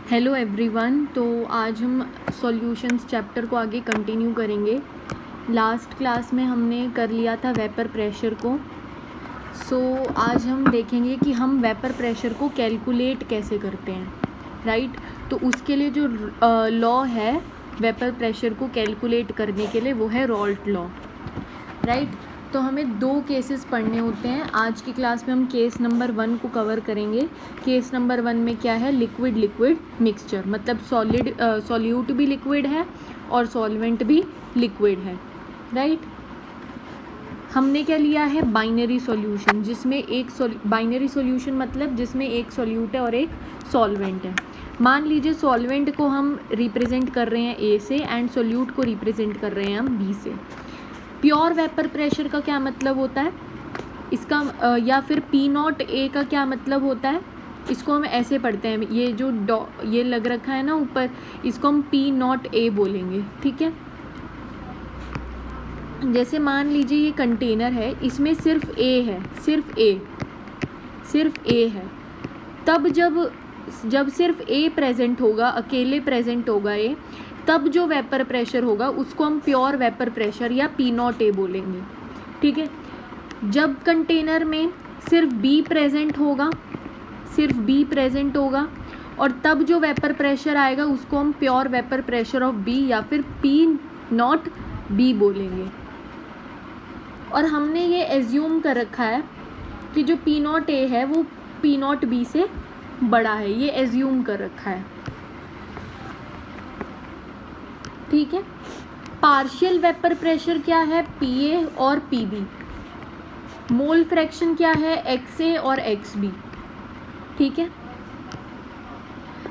Hello everyone. तो आज हम सॉल्यूशंस चैप्टर को आगे कंटिन्यू करेंगे। लास्ट क्लास में हमने कर लिया था वेपर प्रेशर को। आज हम देखेंगे कि हम वेपर प्रेशर को कैलकुलेट कैसे करते हैं, राइट। तो उसके लिए जो लॉ है वेपर प्रेशर को कैलकुलेट करने के लिए वो है रॉल्ट लॉ, राइट। तो हमें दो केसेस पढ़ने होते हैं। आज की क्लास में हम केस नंबर 1 को कवर करेंगे। केस नंबर 1 में क्या है, लिक्विड लिक्विड मिक्सचर, मतलब सॉल्यूट भी लिक्विड है और सॉल्वेंट भी लिक्विड है, राइट। हमने क्या लिया है, बाइनरी सॉल्यूशन, जिसमें एक बाइनरी सॉल्यूशन मतलब जिसमें एक सॉल्यूट है और एक सॉल्वेंट है। मान लीजिए सॉल्वेंट को हम रिप्रेजेंट कर रहे हैं ए से एंड सॉल्यूट को रिप्रेजेंट कर रहे हैं हम बी से। प्योर वेपर प्रेशर का क्या मतलब होता है इसका, या फिर P0A का क्या मतलब होता है, इसको हम ऐसे पढ़ते हैं। ये जो ये लग रखा है ना ऊपर, इसको हम P0A बोलेंगे, ठीक है। जैसे मान लीजिए ये कंटेनर है, इसमें सिर्फ A है, सिर्फ A है। तब जब सिर्फ A प्रेजेंट होगा, अकेले प्रेजेंट होगा ये, तब जो वेपर प्रेशर होगा उसको हम प्योर वेपर प्रेशर या P0A बोलेंगे, ठीक है। जब कंटेनर में सिर्फ B प्रेजेंट होगा और तब जो वेपर प्रेशर आएगा उसको हम pure vapour pressure of B या फिर P0B बोलेंगे। और हमने ये एज्यूम कर रखा है कि जो P0A है वो P0B से बड़ा है, ये एज्यूम कर रखा है, ठीक है। पार्शियल वेपर प्रेशर क्या है, PA और PB। मोल फ्रैक्शन क्या है, XA और XB, ठीक है।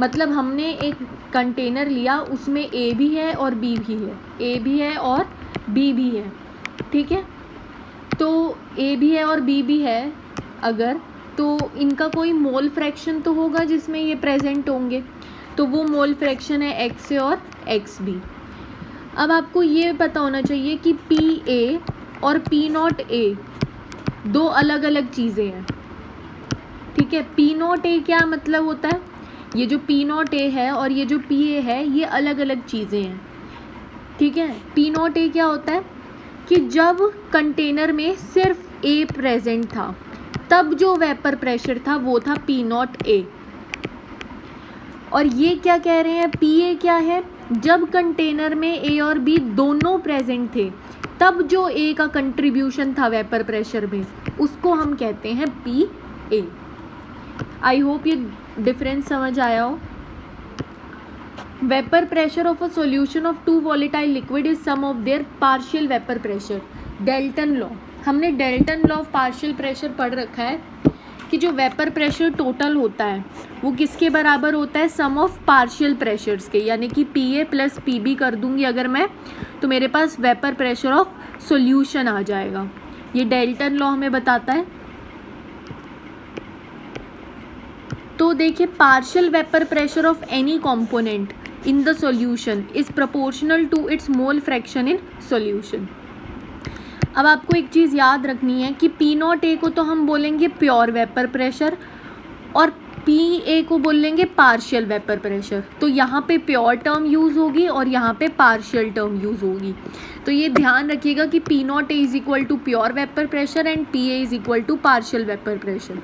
मतलब हमने एक कंटेनर लिया, उसमें A भी है और B भी है, A भी है और B भी है, ठीक है। तो A भी है और B भी है अगर, तो इनका कोई मोल फ्रैक्शन तो होगा जिसमें ये प्रेजेंट होंगे, तो वो मोल फ्रैक्शन है XA और XB। अब आपको ये पता होना चाहिए कि PA और P0A दो अलग अलग चीज़ें हैं, ठीक है। P0A क्या मतलब होता है, ये जो P0A है और ये जो PA है ये अलग अलग चीज़ें हैं, ठीक है। P0A क्या होता है कि जब कंटेनर में सिर्फ A प्रेजेंट था तब जो वेपर प्रेशर था वो था P0A। और ये क्या कह रहे हैं, PA क्या है, जब कंटेनर में A और B दोनों प्रेजेंट थे तब जो A का कंट्रीब्यूशन था वेपर प्रेशर में उसको हम कहते हैं PA। आई होप ये डिफरेंस समझ आया हो। Vapour pressure of a solution of two volatile liquid is sum of their partial vapour pressure. Dalton law, हमने Dalton law of partial pressure पढ़ रखा है कि जो वेपर प्रेशर टोटल होता है वो किसके बराबर होता है, सम ऑफ पार्शियल प्रेशर्स के, यानी कि PA प्लस PB कर दूंगी अगर मैं, तो मेरे पास वेपर प्रेशर ऑफ सॉल्यूशन आ जाएगा। ये डेल्टन लॉ हमें बताता है। तो देखिए, partial vapour pressure of any component in the solution is proportional to its mole fraction in solution. अब आपको एक चीज़ याद रखनी है कि P0A को तो हम बोलेंगे प्योर वेपर प्रेशर और PA को बोलेंगे पार्शियल वेपर प्रेशर। तो यहाँ पे प्योर टर्म यूज़ होगी और यहाँ पे पार्शियल टर्म यूज़ होगी। तो ये ध्यान रखिएगा कि P0A is equal to pure vapour pressure and PA is equal to partial vapour pressure.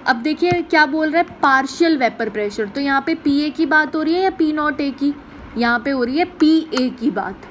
अब देखिए क्या बोल रहा है, पार्शियल वेपर प्रेशर, तो यहाँ पे PA की बात हो रही है या P0A की, यहाँ पे हो रही है PA की बात।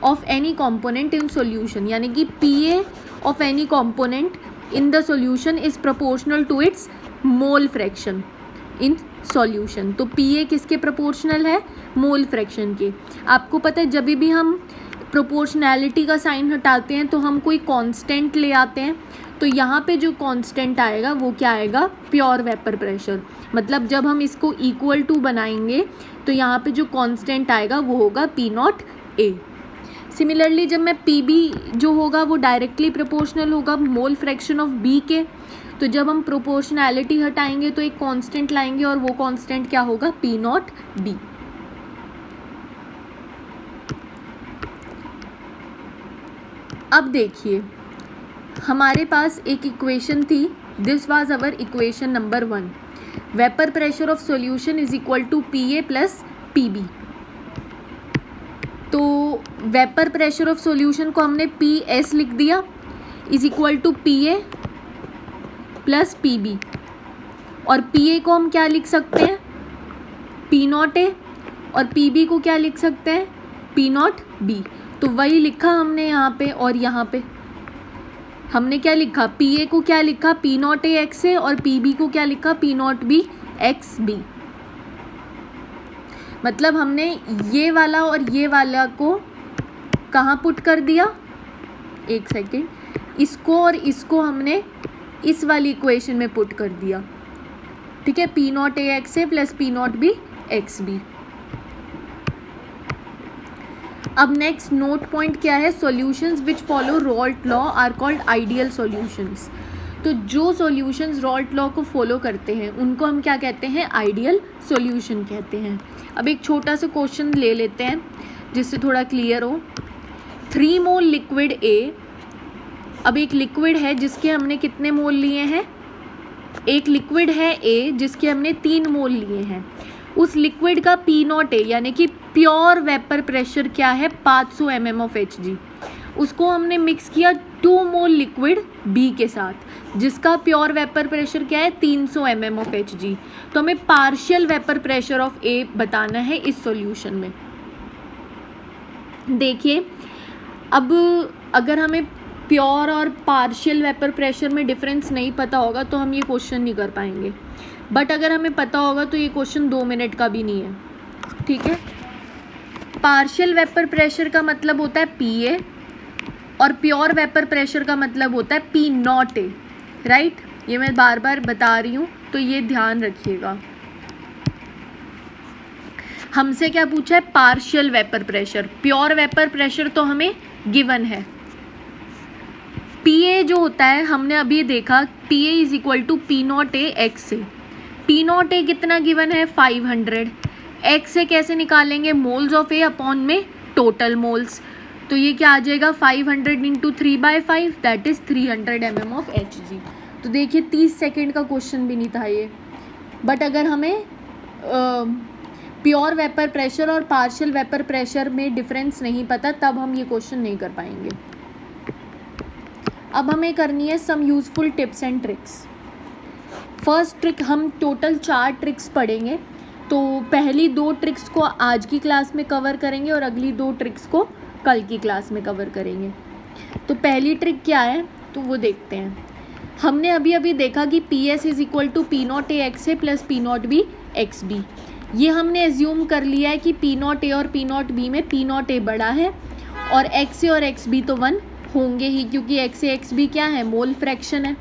Of any component in solution, यानी कि PA of any component in the solution is proportional to its mole fraction in solution. तो PA किसके प्रोपोर्शनल है, मोल फ्रैक्शन के। आपको पता है जब भी हम प्रोपोर्शनैलिटी का साइन हटाते हैं तो हम कोई कांस्टेंट ले आते हैं, तो यहाँ पे जो कांस्टेंट आएगा वो क्या आएगा, प्योर वेपर प्रेशर। मतलब जब हम इसको इक्वल टू बनाएंगे तो यहाँ पे जो कांस्टेंट आएगा वो होगा P0A। सिमिलरली जब मैं PB जो होगा वो डायरेक्टली प्रोपोर्शनल होगा मोल फ्रैक्शन ऑफ B के, तो जब हम प्रोपोर्शनैलिटी हटाएंगे तो एक कांस्टेंट लाएंगे और वो कांस्टेंट क्या होगा, P0B। अब देखिए हमारे पास एक इक्वेशन थी, this was our equation number 1। Vapour pressure of solution is equal to PA plus PB। तो वेपर प्रेशर ऑफ सॉल्यूशन को हमने PS लिख दिया is equal to PA plus PB, और PA को हम क्या लिख सकते हैं, P0A, और PB को क्या लिख सकते हैं, P0B। तो वही लिखा हमने यहाँ पे, और यहाँ पे हमने क्या लिखा, PA को क्या लिखा, P0A XA, और PB को क्या लिखा, P0B XB। मतलब हमने ये वाला और ये वाला को कहाँ पुट कर दिया, एक सेकेंड, इसको और इसको हमने इस वाली इक्वेशन में पुट कर दिया, ठीक है, P0A XA plus P0B XB। अब नेक्स्ट नोट पॉइंट क्या है, solutions which follow Raoult law are called ideal solutions. तो जो सॉल्यूशंस रॉल्ट लॉ को फॉलो करते हैं उनको हम क्या कहते हैं, आइडियल सॉल्यूशन कहते हैं। अब एक छोटा सा क्वेश्चन ले लेते हैं जिससे थोड़ा क्लियर हो। 3 मोल लिक्विड A, अब एक लिक्विड है जिसके हमने कितने मोल लिए हैं, एक लिक्विड है A जिसके हमने 3 मोल लिए हैं। उस लिक्विड का P0A यानी कि प्योर वेपर प्रेशर क्या है, 500 mm ऑफ Hg। उसको हमने मिक्स किया 2 मोल लिक्विड B के साथ जिसका प्योर वेपर प्रेशर क्या है, 300 mm ऑफ Hg। तो हमें partial vapour pressure of A बताना है इस सॉल्यूशन में। देखिए, अब अगर हमें प्योर और पार्शियल वेपर प्रेशर में डिफरेंस नहीं पता होगा तो हम ये क्वेश्चन नहीं कर पाएंगे, बट अगर हमें पता होगा तो ये क्वेश्चन 2 मिनट का भी नहीं है, ठीक है। पार्शियल वेपर प्रेशर का मतलब होता है PA और प्योर वेपर प्रेशर का मतलब होता है P0A, राइट। ये मैं बार बार बता रही हूँ तो ये ध्यान रखिएगा। हमसे क्या पूछा है, partial vapour pressure, pure vapour pressure तो हमें गिवन है। PA जो होता है हमने अभी देखा, PA is equal to P0A XA। P0A कितना गिवन है, 500। XA कैसे निकालेंगे, मोल्स ऑफ A अपॉन में टोटल मोल्स। तो ये क्या आ जाएगा, 500 into 3/5 that is 300 mm of Hg। तो देखिए 30 सेकेंड का क्वेश्चन भी नहीं था ये, बट अगर हमें प्योर वेपर प्रेशर और पार्शियल वेपर प्रेशर में डिफरेंस नहीं पता तब हम ये क्वेश्चन नहीं कर पाएंगे। अब हमें करनी है some useful tips and tricks. First trick, हम टोटल 4 ट्रिक्स पढ़ेंगे, तो पहली 2 ट्रिक्स को आज की क्लास में कवर करेंगे और अगली 2 ट्रिक्स को कल की क्लास में कवर करेंगे। तो पहली ट्रिक क्या है तो वो देखते हैं। हमने अभी देखा कि PS is equal to P0A XA plus P0B XB। ये हमने एज्यूम कर लिया है कि P0A और P0B में P0A बड़ा है और XA और XB तो 1 होंगे ही, क्योंकि XA XB क्या है, मोल फ्रैक्शन है।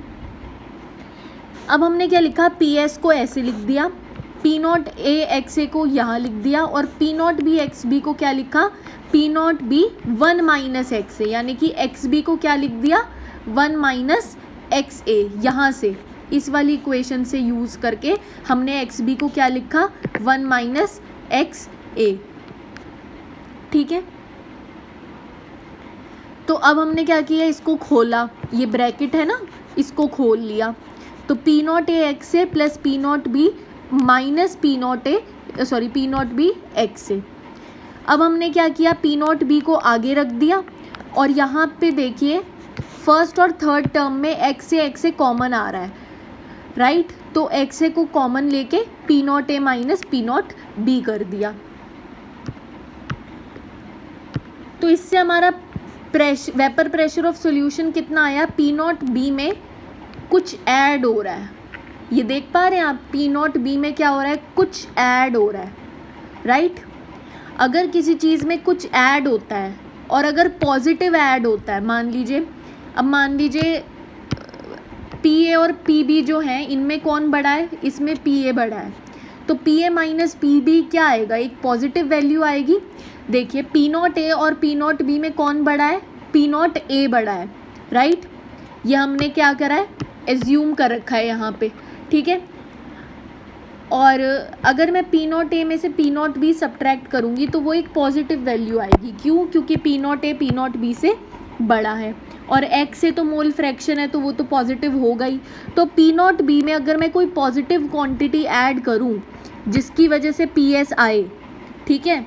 अब हमने क्या लिखा, PS को ऐसे लिख दिया, P0A XA को यहाँ लिख दिया, और P0B XB को क्या लिखा, P0B 1 माइनस XA, यानी कि XB को क्या लिख दिया, 1 माइनस XA। यहाँ से इस वाली इक्वेशन से यूज़ करके हमने XB को क्या लिखा, 1 माइनस XA, ठीक है। तो अब हमने क्या किया, इसको खोला, ये ब्रैकेट है ना, इसको खोल लिया। तो P0A XA plus P0B minus P0B XA। अब हमने क्या किया, P0B को आगे रख दिया, और यहाँ पे देखिए फर्स्ट और थर्ड टर्म में XA कॉमन आ रहा है, राइट। तो XA को कॉमन लेके P0A माइनस P0B कर दिया। तो इससे हमारा वेपर प्रेशर ऑफ सॉल्यूशन कितना आया, P0B में कुछ ऐड हो रहा है, ये देख पा रहे हैं आप, P0B में क्या हो रहा है, कुछ ऐड हो रहा है, राइट। अगर किसी चीज़ में कुछ ऐड होता है और अगर पॉजिटिव ऐड होता है, मान लीजिए PA और PB जो हैं इनमें कौन बड़ा है, इसमें PA बड़ा है, तो PA माइनस PB क्या आएगा, एक पॉजिटिव वैल्यू आएगी। देखिए P0A और P0B में कौन बड़ा है, P0A बड़ा है, राइट। ये हमने क्या करा है, एज्यूम कर रखा है यहाँ पे, ठीक है। और अगर मैं P0A में से P0B सब्ट्रैक्ट करूँगी तो वो एक पॉजिटिव वैल्यू आएगी। क्यों, क्योंकि P0A P0B से बड़ा है, और x से तो मोल फ्रैक्शन है तो वो तो पॉजिटिव होगा ही। तो पी नॉट बी में अगर मैं कोई पॉजिटिव क्वांटिटी ऐड करूं जिसकी वजह से पी एस आए, ठीक है,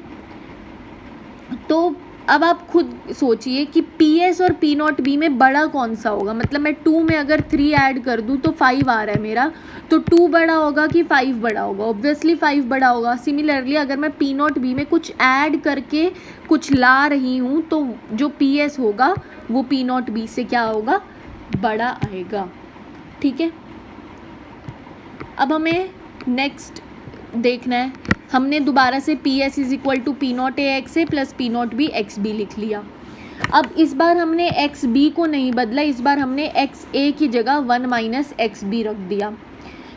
तो अब आप खुद सोचिए कि पी एस और पी नॉट बी में बड़ा कौन सा होगा। मतलब मैं 2 में अगर 3 ऐड कर दूं तो 5 आ रहा है मेरा, तो 2 बड़ा होगा कि 5 बड़ा होगा? ऑब्वियसली 5 बड़ा होगा। सिमिलरली अगर मैं पी नॉट बी में कुछ ऐड करके कुछ ला रही हूँ तो जो पी एस होगा वो पी नॉट बी से क्या होगा? बड़ा आएगा, ठीक है। अब हमें नेक्स्ट देखना है, हमने दोबारा से P S is equal to P not A X A plus P not B X B लिख लिया। अब इस बार हमने एक्स बी को नहीं बदला, इस बार हमने एक्स ए की जगह 1 माइनस एक्स बी रख दिया।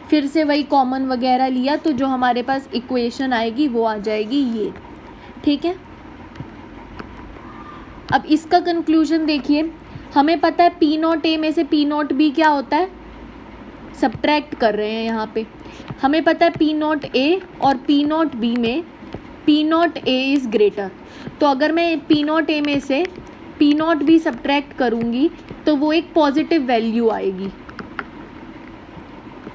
फिर से वही कॉमन वगैरह लिया तो जो हमारे पास इक्वेशन आएगी वो आ जाएगी ये, ठीक है। अब इसका कंक्लूजन देखिए, हमें पता है पी नॉट ए में से पी नॉट बी क्या होता है, सब्ट्रैक्ट कर रहे हैं यहाँ पे। हमें पता है पी नॉट ए और पी नॉट बी में P not A is greater, तो अगर मैं पी नॉट ए में से पी नॉट बी सब्ट्रैक्ट करूँगी तो वो एक पॉजिटिव वैल्यू आएगी।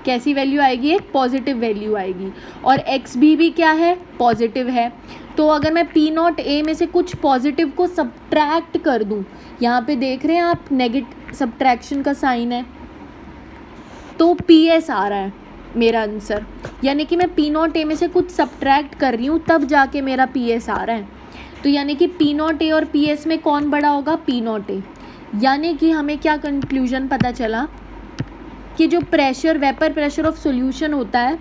कैसी वैल्यू आएगी? एक पॉजिटिव वैल्यू आएगी। और एक्स भी क्या है? पॉजिटिव है। तो अगर मैं पी नॉट ए में से कुछ पॉजिटिव को सब्ट्रैक्ट कर दूँ, यहाँ पे देख रहे हैं आप नेगेटिव सब्ट्रैक्शन का साइन है, तो पी एस आ रहा है मेरा आंसर। यानी कि मैं पी नॉट ए में से कुछ सब्ट्रैक्ट कर रही हूँ तब जाके मेरा पी एस आ रहा है। तो यानी कि पी नॉट ए और पी एस में कौन बड़ा होगा? पी नॉट ए। यानी कि हमें क्या कंक्लूजन पता चला कि जो pressure, vapour pressure of solution होता है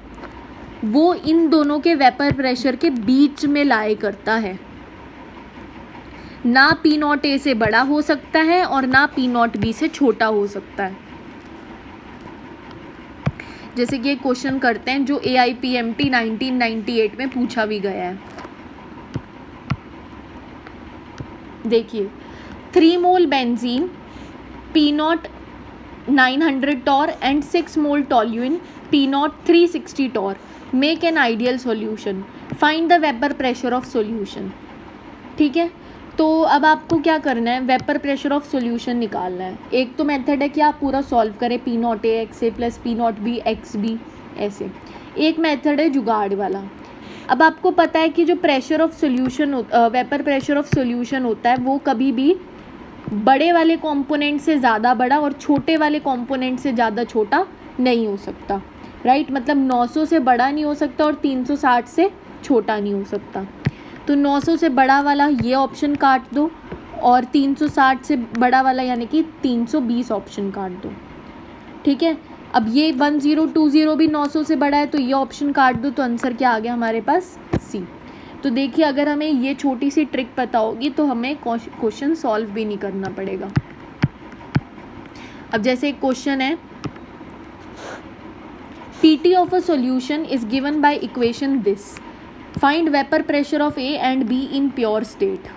वो इन दोनों के वेपर प्रेशर के बीच में लाए करता है, ना पी नॉट ए से बड़ा हो सकता है और ना पी नॉट बी से छोटा हो सकता है। जैसे कि एक क्वेश्चन करते हैं जो AIPMT 1998 में पूछा भी गया है। देखिए, 3 mole benzene, P naught 900 torr and 6 mole toluene, P naught 360 torr, make an ideal solution, find the vapour pressure of solution. ठीक है, तो अब आपको क्या करना है? वेपर प्रेशर ऑफ सॉल्यूशन निकालना है। एक तो मेथड है कि आप पूरा सॉल्व करें P not A X A plus P not B X B, ऐसे। एक मेथड है जुगाड़ वाला। अब आपको पता है कि जो pressure of solution vapour pressure of solution होता है वो कभी भी बड़े वाले कंपोनेंट से ज़्यादा बड़ा और छोटे वाले कंपोनेंट से ज़्यादा छोटा नहीं हो सकता, राइट। मतलब 900 से बड़ा नहीं हो सकता और 360 से छोटा नहीं हो सकता। तो 900 से बड़ा वाला ये ऑप्शन काट दो और 360 से बड़ा वाला यानी कि 320 ऑप्शन काट दो, ठीक है। अब ये 1020 भी 900 से बड़ा है तो ये ऑप्शन काट दो, तो आंसर क्या आ गया हमारे पास? सी। तो देखिए, अगर हमें ये छोटी सी ट्रिक पता होगी तो हमें क्वेश्चन सॉल्व भी नहीं करना पड़ेगा। अब जैसे एक क्वेश्चन है, PT of a solution is given by equation this, find vapor pressure of A and B in pure state।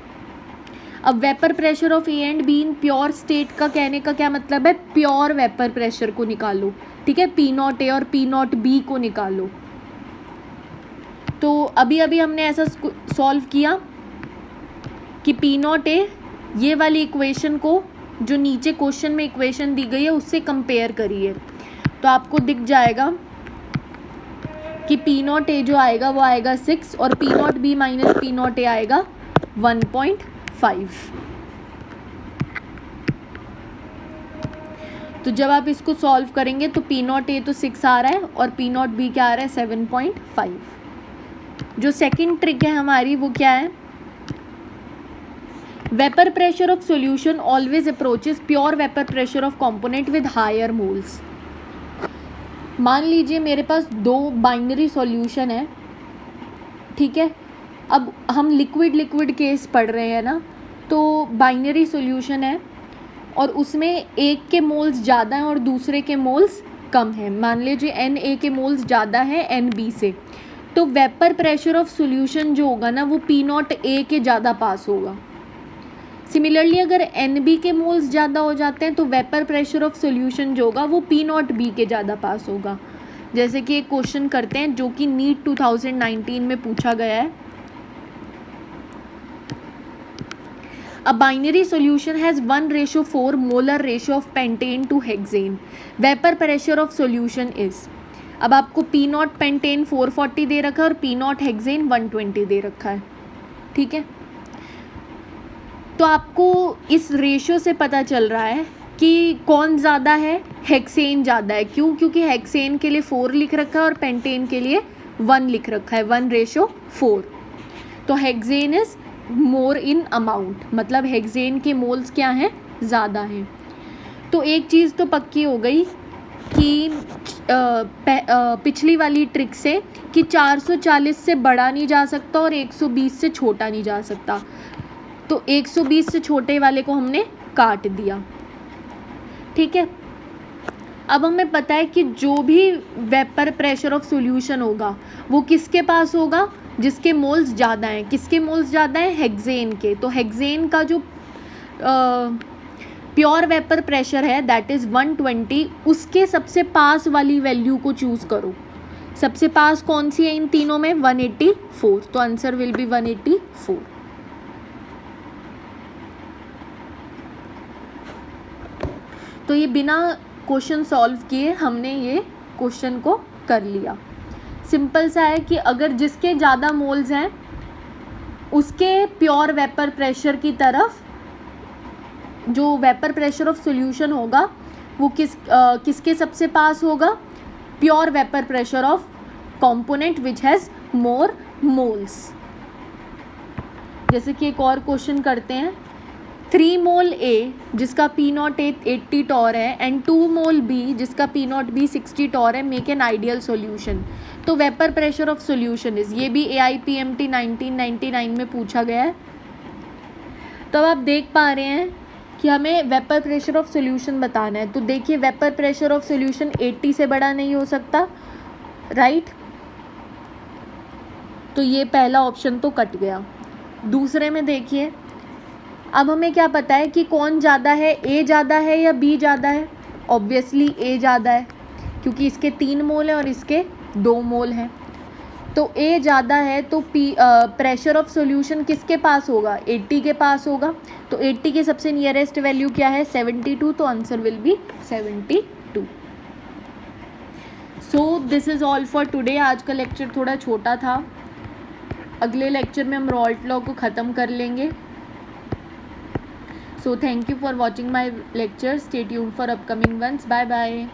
अब vapour pressure of A and be in pure state का कहने का क्या मतलब है? प्योर वेपर प्रेशर को निकालो, ठीक है। पी नॉट ए और पी नॉट बी को निकालो। तो अभी अभी हमने ऐसा सॉल्व किया कि पी नॉट ए ये वाली इक्वेशन को जो नीचे क्वेश्चन में इक्वेशन दी गई है उससे कंपेयर करिए, तो आपको दिख जाएगा कि पी नॉट ए जो आएगा वो आएगा 6 और P not B minus P not ए आएगा 1.5। तो जब आप इसको सॉल्व करेंगे तो पी नॉट ए तो 6 आ रहा है और पी नॉट बी क्या आ रहा है? 7.5। जो सेकंड ट्रिक है हमारी वो क्या है? Vapour pressure of solution always approaches pure vapour pressure of component with higher moles. मान लीजिए मेरे पास 2 बाइनरी सॉल्यूशन है, ठीक है। अब हम लिक्विड केस पढ़ रहे हैं ना, तो बाइनरी सॉल्यूशन है और उसमें एक के मोल्स ज़्यादा हैं और दूसरे के मोल्स कम हैं। मान लीजिए Na के मोल्स ज़्यादा है Nb से, तो वेपर प्रेशर ऑफ सॉल्यूशन जो होगा ना वो पी नॉट ए के ज़्यादा पास होगा। सिमिलरली अगर Nb के मोल्स ज़्यादा हो जाते हैं तो वेपर प्रेशर ऑफ सॉल्यूशन जो होगा वो पी नॉट बी के ज़्यादा पास होगा। जैसे कि एक क्वेश्चन करते हैं जो कि नीट 2019 में पूछा गया है। A binary solution has 1:4 molar ratio of pentane to hexane. Vapor pressure of solution is. अब आपको P0 पेंटेन 440 दे रखा है और P0 हेक्सेन 120 दे रखा है, ठीक है। तो आपको इस रेशियो से पता चल रहा है कि कौन ज़्यादा है, हेक्सेन ज़्यादा है। क्यों? क्योंकि हेक्सेन के लिए 4 लिख रखा है और पेंटेन के लिए 1 लिख रखा है, 1:4। तो hexane is more in amount, मतलब हेक्सेन के मोल्स क्या हैं, ज़्यादा हैं। तो एक चीज़ तो पक्की हो गई कि पिछली वाली ट्रिक से कि 440 से बड़ा नहीं जा सकता और 120 से छोटा नहीं जा सकता। तो 120 से छोटे वाले को हमने काट दिया, ठीक है। अब हमें पता है कि जो भी वेपर प्रेशर ऑफ सॉल्यूशन होगा वो किसके पास होगा, जिसके मोल्स ज़्यादा हैं। किसके मोल्स ज़्यादा हैं? हेक्सेन के। तो हेक्सेन का जो प्योर वेपर प्रेशर है दैट इज़ 120, उसके सबसे पास वाली वैल्यू को चूज़ करो। सबसे पास कौन सी है इन तीनों में? 184। तो आंसर विल बी 184। तो ये बिना क्वेश्चन सॉल्व किए हमने ये क्वेश्चन को कर लिया। सिंपल सा है कि अगर जिसके ज़्यादा मोल्स हैं उसके प्योर वेपर प्रेशर की तरफ जो वेपर प्रेशर ऑफ सॉल्यूशन होगा वो किसके सबसे पास होगा? Pure vapour pressure of component which has more moles. जैसे कि एक और क्वेश्चन करते हैं, 3 मोल A जिसका P0 80 टॉर है एंड 2 मोल B जिसका P0 B 60 टॉर है, मेक एन आइडियल सॉल्यूशन। तो vapour pressure of solution is, ये भी AIPMT 1999 में पूछा गया है। तो अब आप देख पा रहे हैं कि हमें वेपर प्रेशर ऑफ सॉल्यूशन बताना है। तो देखिए वेपर प्रेशर ऑफ सॉल्यूशन 80 से बड़ा नहीं हो सकता, राइट। तो ये पहला ऑप्शन तो कट गया। दूसरे में देखिए, अब हमें क्या पता है कि कौन ज़्यादा है, A ज़्यादा है या B ज़्यादा है? ऑब्वियसली A ज़्यादा है क्योंकि इसके 3 मोल हैं और इसके 2 मोल हैं। तो A ज़्यादा है तो प्रेशर ऑफ सॉल्यूशन किसके पास होगा? 80 के पास होगा। तो 80 के सबसे नियरेस्ट वैल्यू क्या है? 72। तो answer will be 72। So this is all for today. आज का लेक्चर थोड़ा छोटा था, अगले लेक्चर में हम रॉल्ट लॉ को ख़त्म कर लेंगे। So thank you for watching my lecture. Stay tuned for upcoming ones. Bye bye.